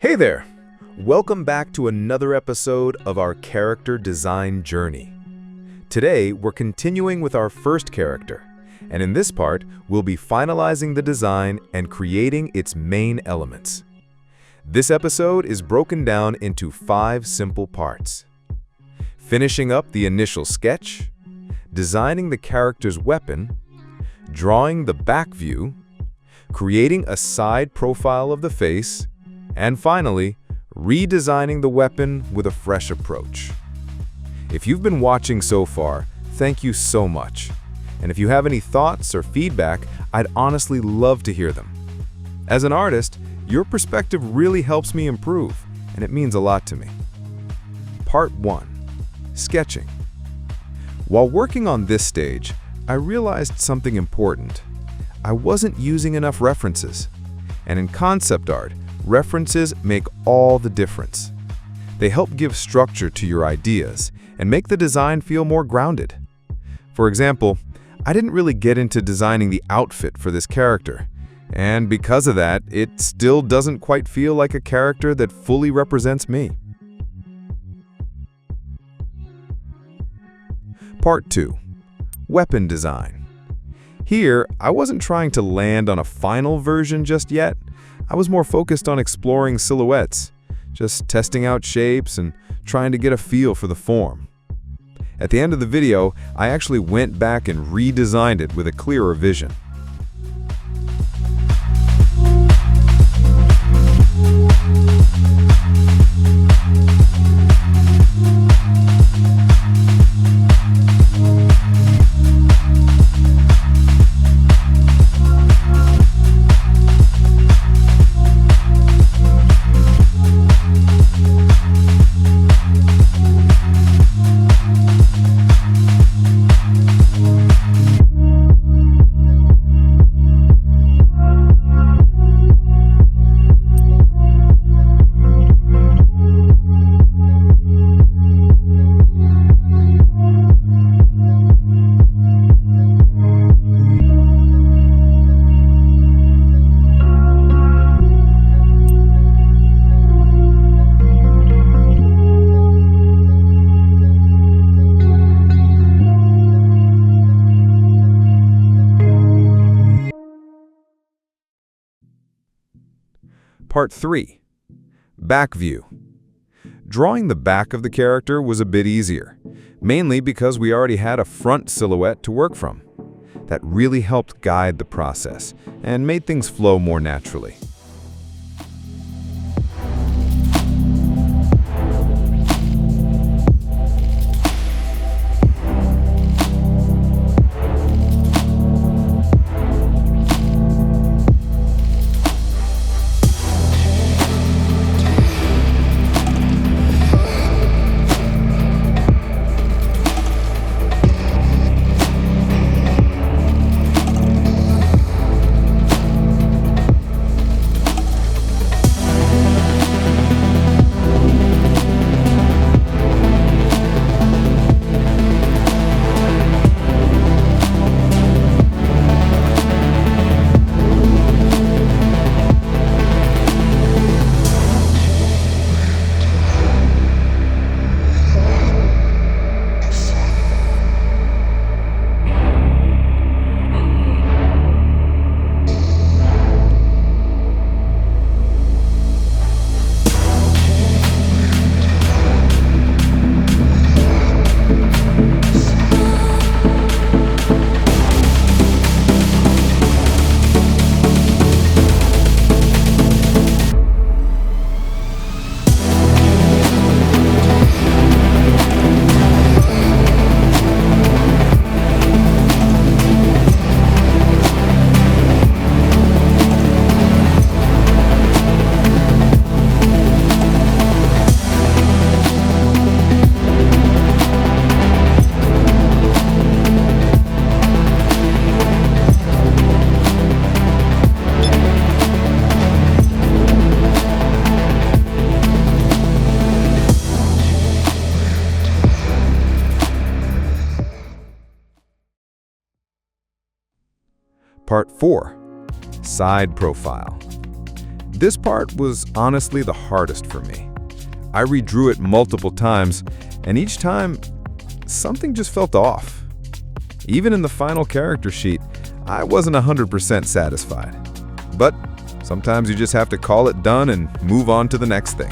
Hey there! Welcome back to another episode of our character design journey. Today, we're continuing with our first character, and in this part, we'll be finalizing the design and creating its main elements. This episode is broken down into 5 simple parts: finishing up the initial sketch, designing the character's weapon, drawing the back view, creating a side profile of the face, and finally, redesigning the weapon with a fresh approach. If you've been watching so far, thank you so much. And if you have any thoughts or feedback, I'd honestly love to hear them. As an artist, your perspective really helps me improve, and it means a lot to me. Part 1. Sketching. While working on this stage, I realized something important. I wasn't using enough references. And in concept art, references make all the difference. They help give structure to your ideas and make the design feel more grounded. For example, I didn't really get into designing the outfit for this character, and because of that, it still doesn't quite feel like a character that fully represents me. Part 2. Weapon design. Here, I wasn't trying to land on a final version just yet. I was more focused on exploring silhouettes, just testing out shapes and trying to get a feel for the form. At the end of the video, I actually went back and redesigned it with a clearer vision. Part 3. Back view. Drawing the back of the character was a bit easier, mainly because we already had a front silhouette to work from. That really helped guide the process and made things flow more naturally. Part 4. Side profile. This part was honestly the hardest for me. I redrew it multiple times, and each time, something just felt off. Even in the final character sheet, I wasn't 100% satisfied. But sometimes you just have to call it done and move on to the next thing.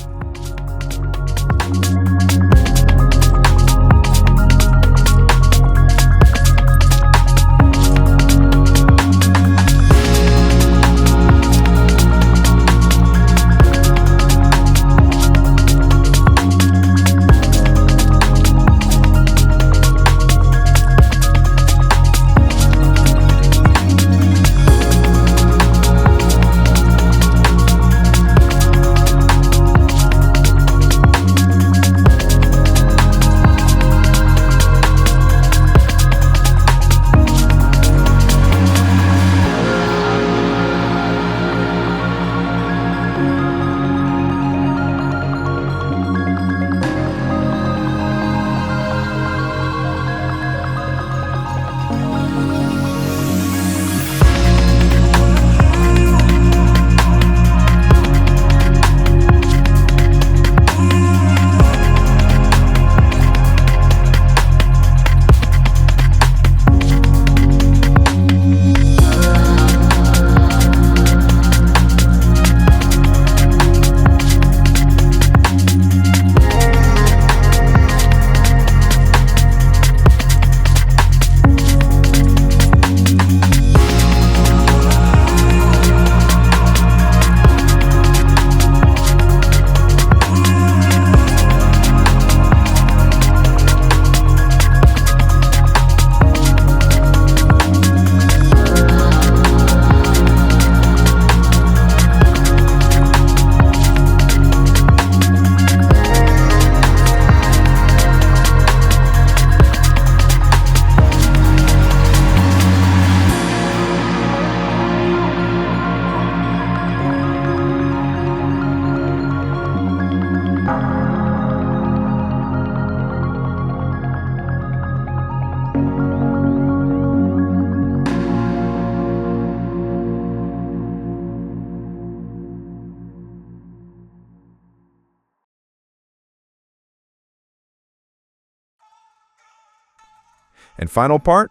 And final part,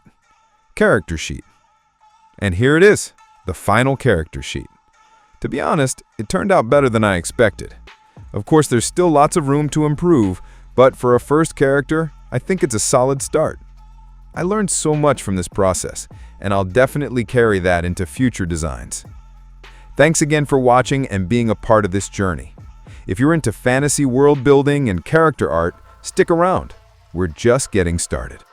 character sheet. And here it is, the final character sheet. To be honest, it turned out better than I expected. Of course, there's still lots of room to improve, but for a first character, I think it's a solid start. I learned so much from this process, and I'll definitely carry that into future designs. Thanks again for watching and being a part of this journey. If you're into fantasy world building and character art, stick around. We're just getting started.